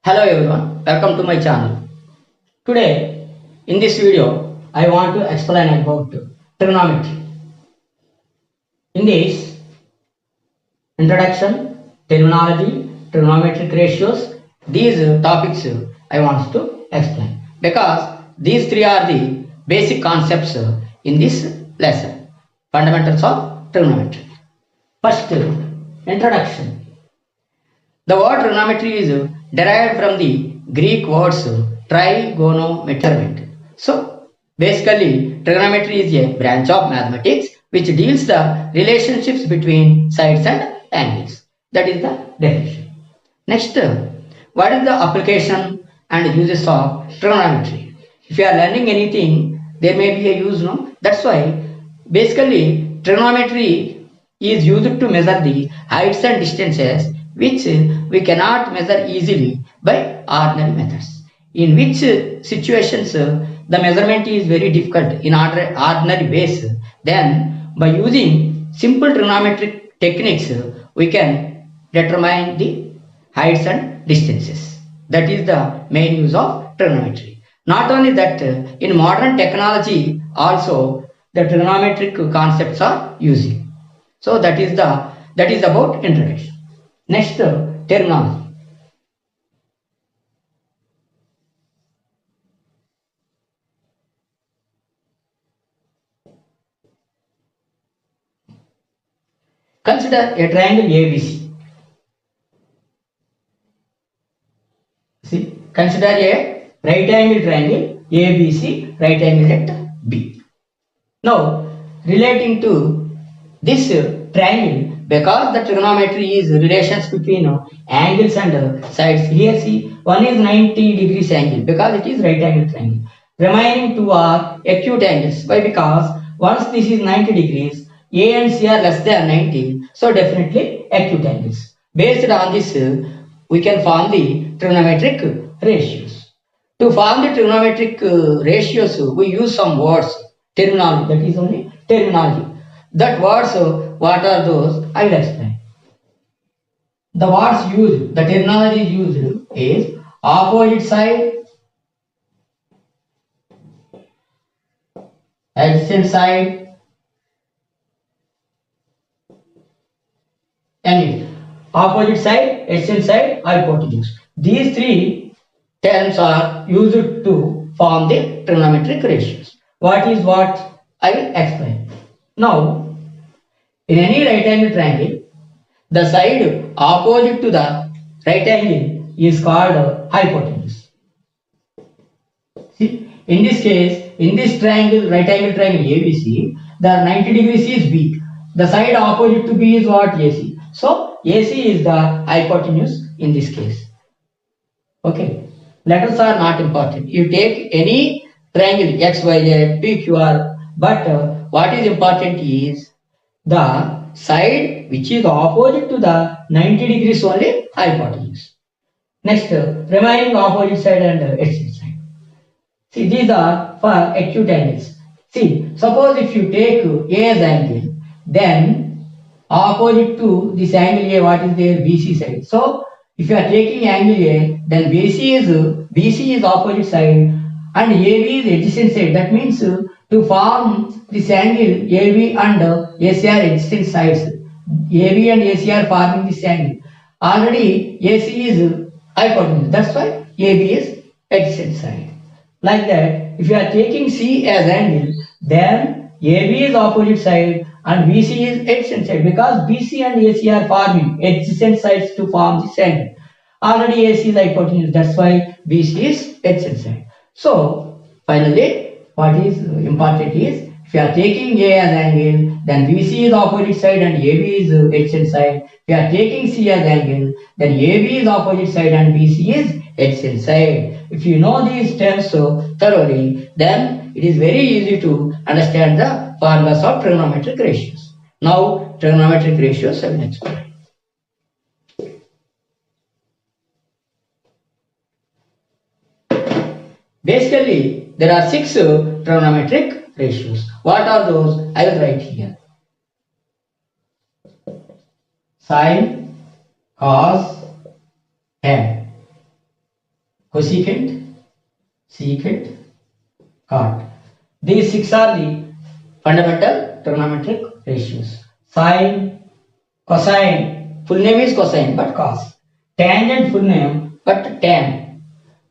Hello everyone, welcome to my channel. Today, in this video, I want to explain about trigonometry. In this introduction, terminology, trigonometric ratios, these topics I want to explain because these three are the basic concepts in this lesson, fundamentals of trigonometry. First, introduction. The word trigonometry is derived from the Greek words trigonometry. So, basically, trigonometry is a branch of mathematics which deals the relationships between sides and angles. That is the definition. Next, what is the application and uses of trigonometry? If you are learning anything, there may be a use, no? That's why, basically, trigonometry is used to measure the heights and distances which we cannot measure easily by ordinary methods. In which situations the measurement is very difficult in ordinary ways, then by using simple trigonometric techniques we can determine the heights and distances. That is the main use of trigonometry. Not only that, in modern technology also the trigonometric concepts are using. So that is about introduction. Next, terminology. Consider a triangle ABC. See, consider a right angle triangle ABC, right angle at B. Now, relating to this triangle, because the trigonometry is relations between angles and sides. Here see, one is 90 degrees angle because it is right angle triangle. Remaining two are acute angles. Why? Because once this is 90 degrees, A and C are less than 90, so definitely acute angles. Based on this, we can form the trigonometric ratios. To form the trigonometric ratios, we use some words, terminology. That is only terminology. That words, what are those? I will explain. The words used, the terminology used is opposite side, adjacent side, and opposite side, adjacent side, hypotenuse. These three terms are used to form the trigonometric ratios. What is what? I will explain. Now, in any right angle triangle, the side opposite to the right angle is called hypotenuse. See, in this case, in this triangle, right angle triangle ABC, the 90 degrees is B. The side opposite to B is what? AC. So, AC is the hypotenuse in this case. Okay. Letters are not important. You take any triangle XYZ, PQR, but what is important is the side which is opposite to the 90 degrees only hypotenuse. Next, remaining opposite side and adjacent side. See, these are for acute angles. See, suppose if you take A as angle, then opposite to this angle A, what is there? BC side. So, if you are taking angle A, then BC is opposite side and AB is adjacent side. That means to form this angle AB and AC are adjacent sides. AB and AC are forming this angle. Already AC is hypotenuse. That's why AB is adjacent side. Like that, if you are taking C as angle, then AB is opposite side and BC is adjacent side because BC and AC are forming adjacent sides to form this angle. Already AC is hypotenuse. That's why BC is adjacent side. So, finally, what is important is, if you are taking A as angle, then BC is opposite side and AB is adjacent side. If you are taking C as angle, then AB is opposite side and BC is adjacent side. If you know these terms so thoroughly, then it is very easy to understand the formulas of trigonometric ratios. Now, trigonometric ratios I will explain. Basically, there are 6 trigonometric ratios. What are those? I will write here. Sine, cos, tan. cosecant, secant, cot. These 6 are the fundamental trigonometric ratios. Sine, cosine, full name is cosine but cos. Tangent, full name but tan.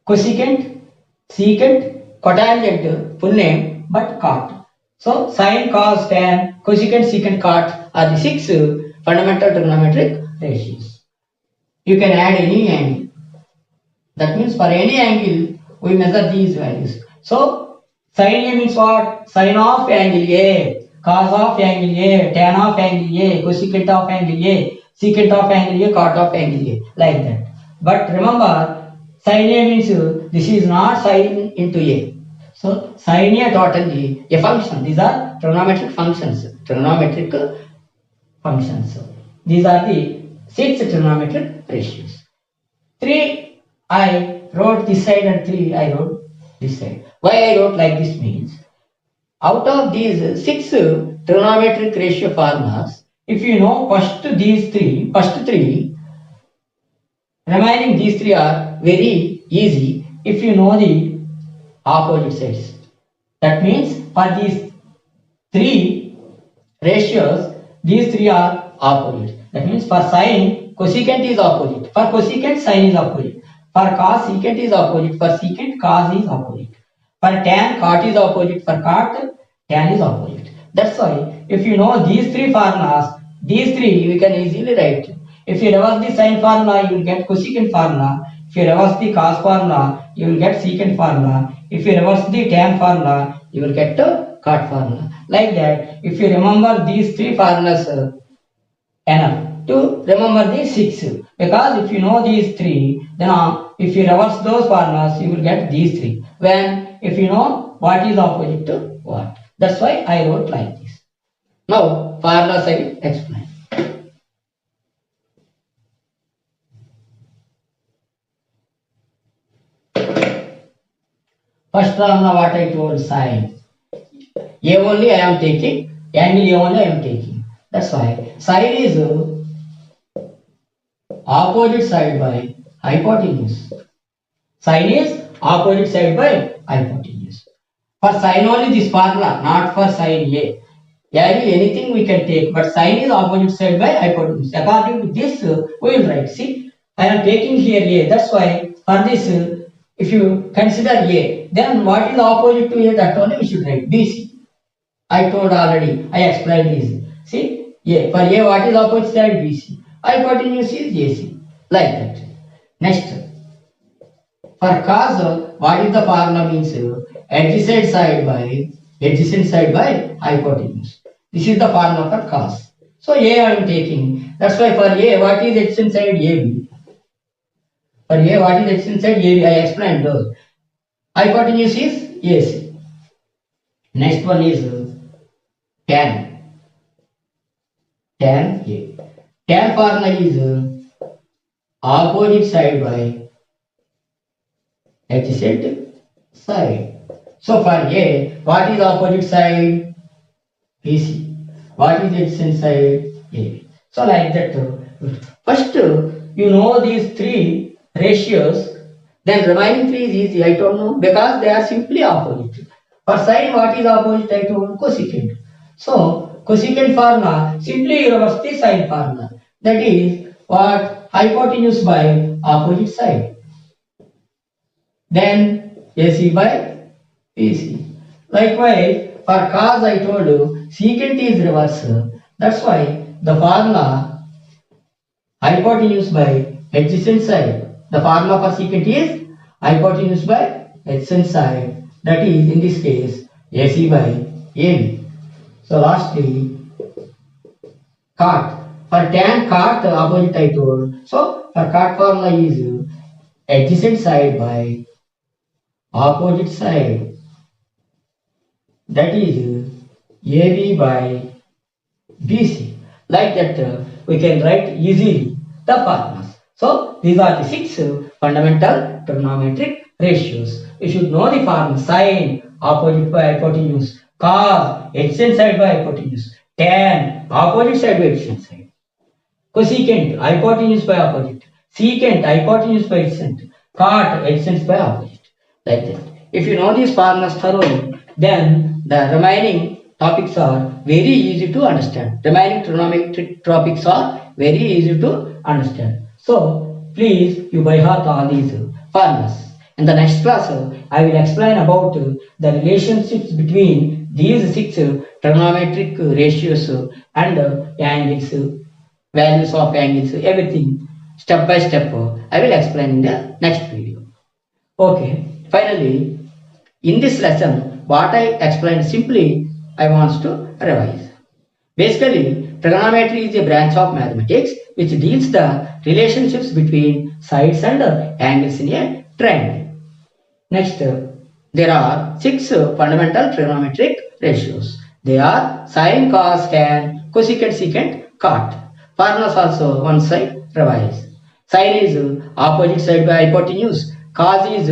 Cosecant, secant, cotangent, full name but cot. So sine, cos, tan, cosecant, secant, cot are the 6 fundamental trigonometric ratios. You can add any angle. That means for any angle we measure these values. So sin A means what? Sin of angle A, cos of angle A, tan of angle A, cosecant of angle A, secant of angle A, cot of angle A, like that. But remember, sin A means this is not sin into A. So sin A totally a function. These are trigonometric functions. Trigonometric functions. These are the 6 trigonometric ratios. 3 I wrote this side and 3 I wrote this side. Why I wrote like this means, out of these 6 trigonometric ratio formulas, if you know first 3, remaining these 3 are very easy if you know the opposite sides. That means for these 3 ratios, these 3 are opposite. That means for sine, cosecant is opposite. For cosecant, sine is opposite. For cos, secant is opposite. For secant, cos is opposite. For tan, cot is opposite. For cot, tan is opposite. That's why if you know these 3 formulas, these 3 we can easily write. If you reverse the sine formula, you will get cosecant formula. If you reverse the cos formula, you will get secant formula. If you reverse the tan formula, you will get the cot formula. Like that, if you remember these 3 formulas enough to remember these 6, because if you know these 3, then if you reverse those formulas, you will get these 3. When if you know what is opposite to what. That's why I wrote like this. Now formulas I will explain. First formula what I told, sine. A only I am taking, angle A only I am taking. That's why sine is opposite side by hypotenuse. Sine is opposite side by hypotenuse. For sine only this formula, not for sine A. Angle anything we can take, but sine is opposite side by hypotenuse. According to this, we will write. See, I am taking here A. That's why for this, if you consider A, then what is opposite to A? That only we should write. BC. I told already. I explained this. See, A. For A, what is opposite side? BC. Hypotenuse is AC. Like that. Next, for cos, what is the formula means? Adjacent side by hypotenuse. This is the formula for cos. So A I am taking. That's why for A, what is adjacent side? AB. For A, what is adjacent side? AB. I explained those. Hypotenuse is AC. Next one is tan. Tan A. Tan formula is opposite side by adjacent side. So for A, what is opposite side? BC. What is adjacent side? AB. So like that. First, you know these 3 ratios, then remaining 3 is easy. I don't know because they are simply opposite. For sine, what is opposite? I told cosecant. So cosecant formula, simply you reverse the sine formula. That is what? Hypotenuse by opposite side. Then AC by BC. Likewise, for cos I told you, secant is reverse. That's why the formula hypotenuse by adjacent side. The formula for secant is hypotenuse by adjacent side. That is in this case AC by AB. So lastly, cot. For tan, cot opposite I told. So for cot formula is adjacent side by opposite side. That is AB by BC. Like that we can write easily the formulas. So these are the 6 fundamental trigonometric ratios. You should know the formula. Sine, opposite by hypotenuse. Cos, adjacent side by hypotenuse. Tan, opposite side by adjacent side. Cosecant, hypotenuse by opposite. Secant, hypotenuse by adjacent. cot adjacent by opposite, like that. If you know these formulas thoroughly, then the remaining topics are very easy to understand. Remaining trigonometric topics are very easy to understand. So please you by heart all these formulas. In the next class, I will explain about the relationships between these six trigonometric ratios and angles, values of angles, everything step by step. I will explain in the next video. Okay, finally, in this lesson, what I explained simply, I want to revise. Basically, trigonometry is a branch of mathematics which deals the relationships between sides and angles in a triangle. Next, there are six fundamental trigonometric ratios. They are sine, cos, tan, cosecant, secant, cot. Formulas also one side revise. Sine is opposite side by hypotenuse. Cos is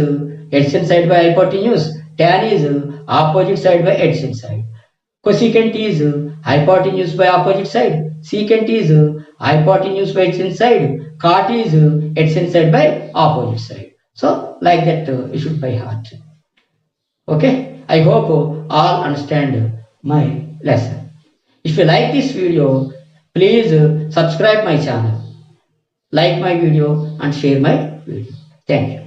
adjacent side by hypotenuse. Tan is opposite side by adjacent side. Cosecant is hypotenuse by opposite side. Secant is hypotenuse by adjacent side. Cot is adjacent side by opposite side. So like that you should by heart. Okay, I hope all understand my lesson. If you like this video, please subscribe my channel, like my video and share my video. Thank you.